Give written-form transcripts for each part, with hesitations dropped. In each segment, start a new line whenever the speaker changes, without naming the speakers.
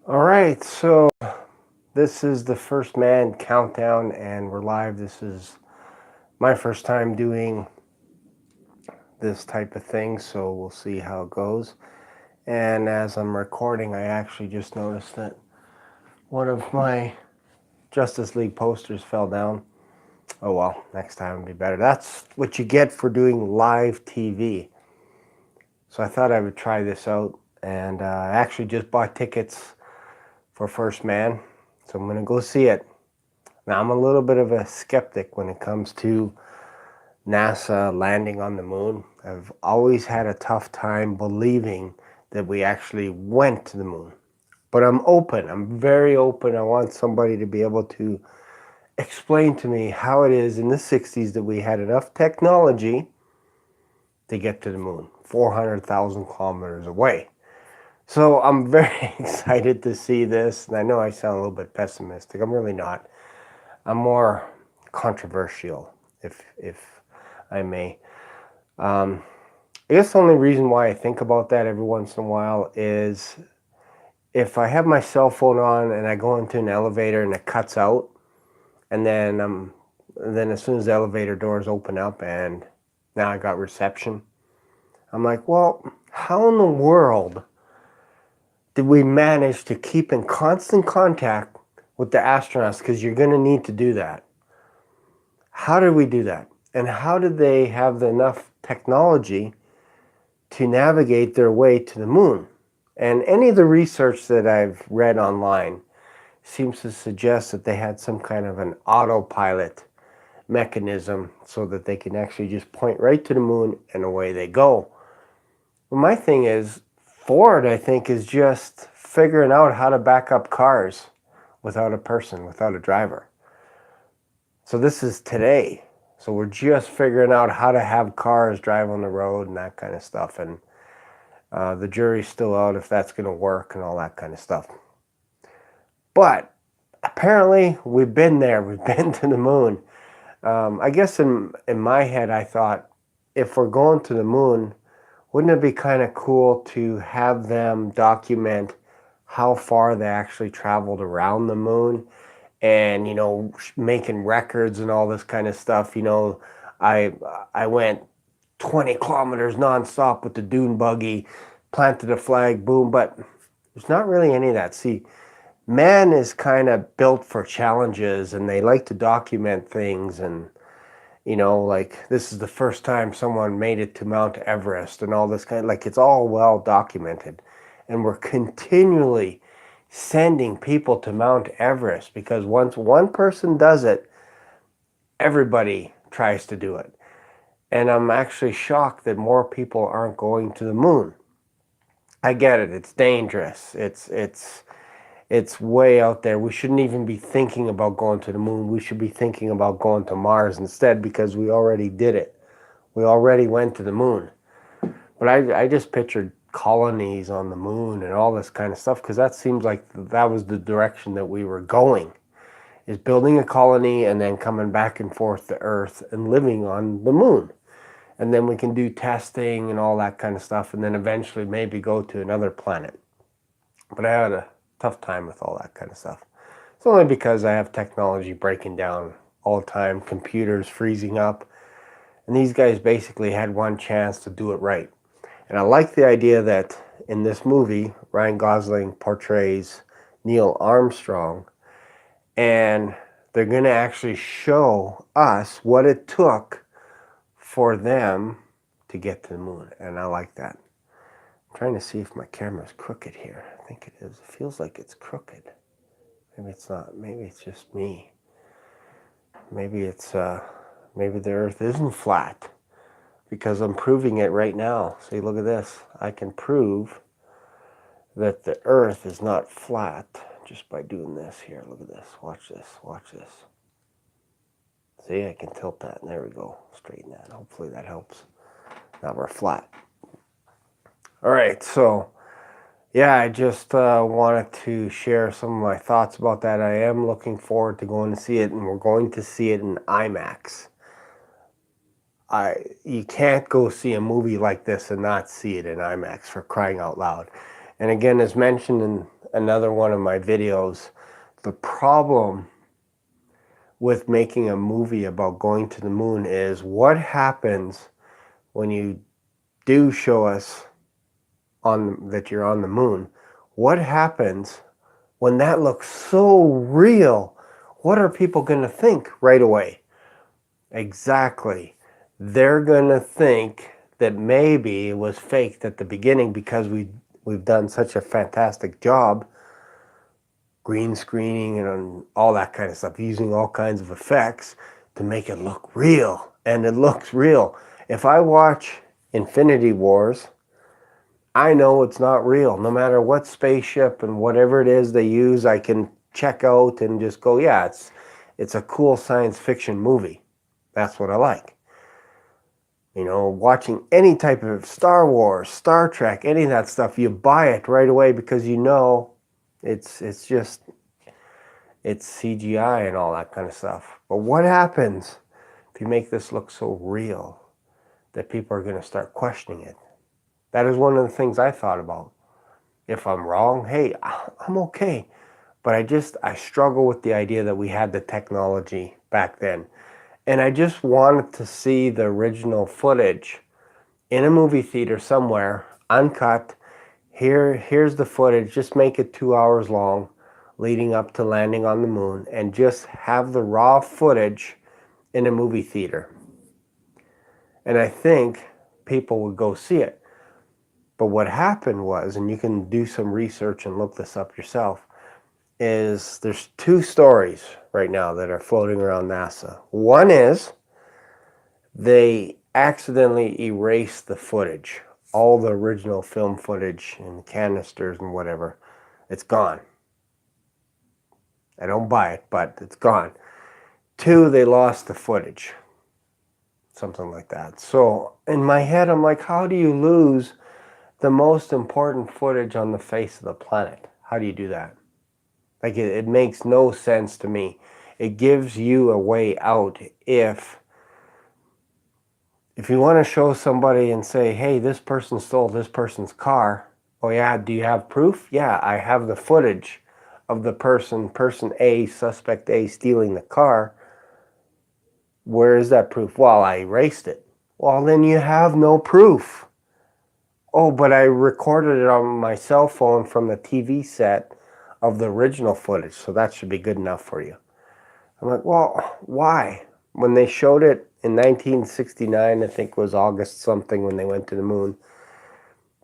All right, so this is the Firstman countdown, and we're live. This is my first time doing this type of thing, so we'll see how it goes. And as I'm recording, I actually just noticed that one of my Justice League posters fell down. Oh well, next time will be better. That's what you get for doing live TV. So I thought I would try this out, and I actually just bought tickets for Firstman, so I'm going to go see it. Now, I'm a little bit of a skeptic when it comes to NASA landing on the moon. I've always had a tough time believing that we actually went to the moon. But I'm open. I'm very open. I want somebody to be able to explain to me how it is in the 60s that we had enough technology to get to the moon, 400,000 kilometers away. So I'm very excited to see this. And I know I sound a little bit pessimistic. I'm really not. I'm more controversial, if I may. I guess the only reason why I think about that every once in a while is if I have my cell phone on and I go into an elevator and it cuts out, and then as soon as the elevator doors open up and now I got reception, I'm like, well, how in the world did we manage to keep in constant contact with the astronauts? Because you're going to need to do that. How did we do that? And how did they have enough technology to navigate their way to the moon? And any of the research that I've read online seems to suggest that they had some kind of an autopilot mechanism so that they can actually just point right to the moon and away they go. But my thing is, Ford, I think, is just figuring out how to back up cars without a person, without a driver. So this is today. So we're just figuring out how to have cars drive on the road and that kind of stuff. And the jury's still out if that's going to work and all that kind of stuff. But apparently we've been there. We've been to the moon. I guess in my head I thought, if we're going to the moon, wouldn't it be kind of cool to have them document how far they actually traveled around the moon? And making records and all this kind of stuff. I went 20 kilometers nonstop with the dune buggy, planted a flag, boom. But there's not really any of that. See, man is kind of built for challenges, and they like to document things. And like, this is the first time someone made it to Mount Everest and all this kind of, like, it's all well documented. And we're continually sending people to Mount Everest because once one person does it, everybody tries to do it. And I'm actually shocked that more people aren't going to the moon. I get it. It's dangerous. It's way out there. We shouldn't even be thinking about going to the moon. We should be thinking about going to Mars instead, because we already did it. We already went to the moon. But I just pictured colonies on the moon and all this kind of stuff, because that seems like that was the direction that we were going, is building a colony and then coming back and forth to Earth and living on the moon. And then we can do testing and all that kind of stuff, and then eventually maybe go to another planet. But I had a tough time with all that kind of stuff. It's only because I have technology breaking down all the time, computers freezing up, and these guys basically had one chance to do it right. And I like the idea that in this movie, Ryan Gosling portrays Neil Armstrong, and they're going to actually show us what it took for them to get to the moon. And I like that. I'm trying to see if my camera's crooked here. I think it is. It feels like it's crooked. Maybe it's not. Maybe it's just me. Maybe maybe the Earth isn't flat, because I'm proving it right now. See, look at this. I can prove that the Earth is not flat just by doing this here. Look at this. Watch this. Watch this. See, I can tilt that. And there we go. Straighten that. Hopefully that helps. Now we're flat. All right. So, yeah, I just wanted to share some of my thoughts about that. I am looking forward to going to see it, and we're going to see it in IMAX. You can't go see a movie like this and not see it in IMAX, for crying out loud. And again, as mentioned in another one of my videos. The problem with making a movie about going to the moon is what happens when you do show us that you're on the moon. What happens when that looks so real? What are people going to think right away? Exactly. They're going to think that maybe it was faked at the beginning because we've done such a fantastic job green screening and all that kind of stuff, using all kinds of effects to make it look real. And it looks real. If I watch Infinity Wars, I know it's not real. No matter what spaceship and whatever it is they use, I can check out and just go, yeah, it's a cool science fiction movie. That's what I like. You know, watching any type of Star Wars, Star Trek, any of that stuff, you buy it right away because you know it's CGI and all that kind of stuff. But what happens if you make this look so real that people are going to start questioning it? That is one of the things I thought about. If I'm wrong, hey, I'm okay. But I struggle with the idea that we had the technology back then. And I just wanted to see the original footage in a movie theater somewhere, uncut. Here's the footage. Just make it 2 hours long, leading up to landing on the moon, and just have the raw footage in a movie theater. And I think people would go see it. But what happened was, and you can do some research and look this up yourself, is there's two stories right now that are floating around NASA. One is they accidentally erased the footage, all the original film footage and canisters and whatever. It's gone. I don't buy it, but it's gone. Two, they lost the footage. Something like that. So in my head, I'm like, how do you lose the most important footage on the face of the planet? How do you do that? Like, it makes no sense to me. It gives you a way out if you want to show somebody and say, hey, this person stole this person's car. Oh yeah, do you have proof? Yeah, I have the footage of the person A, suspect A, stealing the car. Where is that proof? Well, I erased it. Well, then you have no proof. Oh, but I recorded it on my cell phone from the TV set of the original footage, so that should be good enough for you. I'm like, well, why? When they showed it in 1969, I think it was August something when they went to the moon,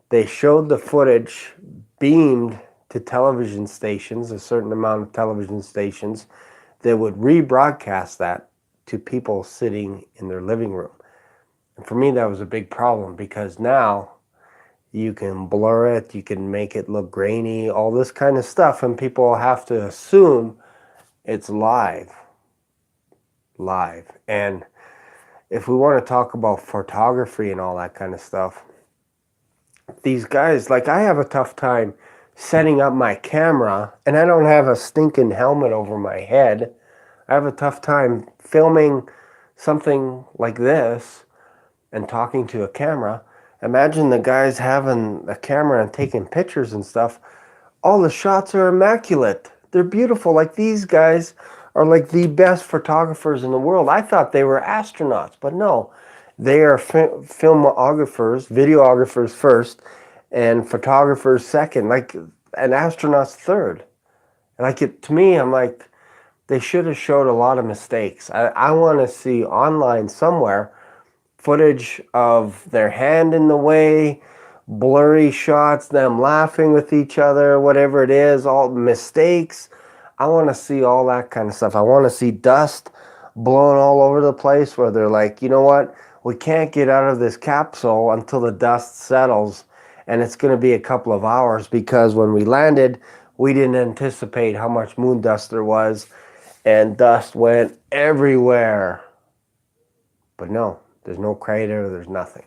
they showed the footage beamed to television stations, a certain amount of television stations that would rebroadcast that to people sitting in their living room. And for me, that was a big problem because now you can blur it, you can make it look grainy, all this kind of stuff, and people have to assume it's live. And if we want to talk about photography and all that kind of stuff, these guys, like, I have a tough time setting up my camera, and I don't have a stinking helmet over my head. I have a tough time filming something like this and talking to a camera. Imagine the guys having a camera and taking pictures and stuff. All the shots are immaculate. They're beautiful. Like, these guys are like the best photographers in the world. I thought they were astronauts, but no. They are filmographers, videographers first, and photographers second. Like, an astronaut's third. Like, to me, I'm like, they should have showed a lot of mistakes. I want to see online somewhere footage of their hand in the way, blurry shots, them laughing with each other, whatever it is, all mistakes. I want to see all that kind of stuff. I want to see dust blowing all over the place where they're like, you know what? We can't get out of this capsule until the dust settles, and it's going to be a couple of hours because when we landed, we didn't anticipate how much moon dust there was, and dust went everywhere. But no, there's no crater, there's nothing.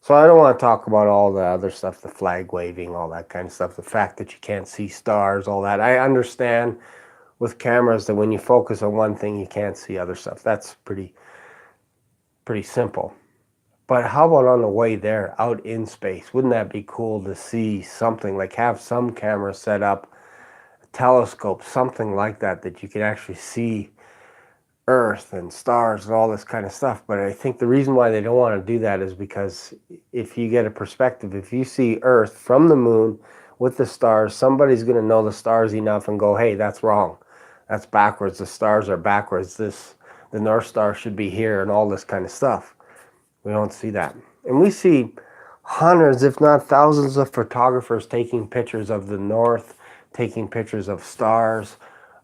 So I don't want to talk about all the other stuff, the flag waving, all that kind of stuff, the fact that you can't see stars, all that. I understand with cameras that when you focus on one thing, you can't see other stuff. That's pretty simple. But how about on the way there, out in space? Wouldn't that be cool to see something, like have some camera set up, a telescope, something like that, that you could actually see Earth and stars and all this kind of stuff. But I think the reason why they don't want to do that is because if you get a perspective, if you see Earth from the moon with the stars, somebody's going to know the stars enough and go, hey, that's wrong. That's backwards. The stars are backwards. The North Star should be here and all this kind of stuff. We don't see that. And we see hundreds, if not thousands, of photographers taking pictures of the North, taking pictures of stars,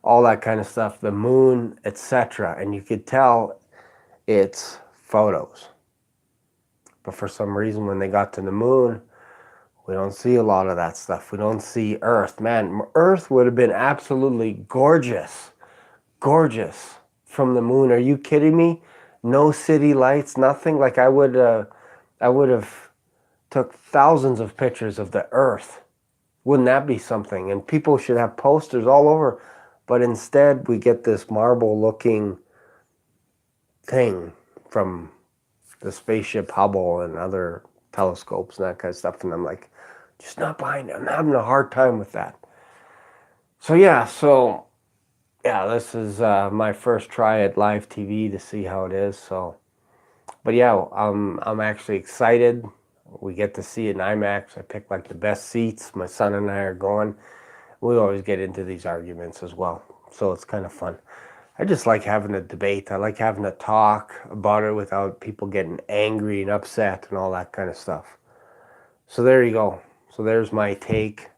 all that kind of stuff, the moon, etc. And you could tell it's photos. But for some reason, when they got to the moon, we don't see a lot of that stuff. We don't see Earth. Man, Earth would have been absolutely gorgeous. Gorgeous from the moon. Are you kidding me? No city lights, nothing. Like I would have took thousands of pictures of the Earth. Wouldn't that be something? And people should have posters all over. But instead, we get this marble-looking thing from the spaceship Hubble and other telescopes and that kind of stuff. And I'm like, just not buying it. I'm having a hard time with that. So yeah, this is my first try at live TV to see how it is. So, but yeah, I'm actually excited. We get to see it in IMAX. I picked like the best seats. My son and I are going. We always get into these arguments as well, so it's kind of fun. I just like having a debate. I like having a talk about it without people getting angry and upset and all that kind of stuff. So there you go. So there's my take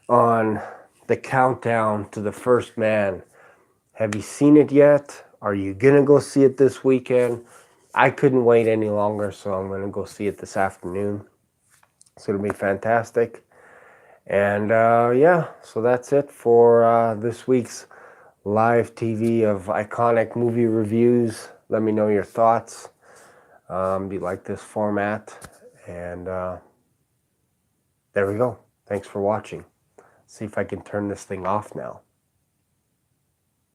on the countdown to the First Man. Have you seen it yet? Are you gonna go see it this weekend? I couldn't wait any longer, so I'm gonna go see it this afternoon. It's gonna be fantastic. And yeah, so that's it for this week's live TV of iconic movie reviews. Let me know your thoughts. Do you like this format? And there we go. Thanks for watching. See if I can turn this thing off now.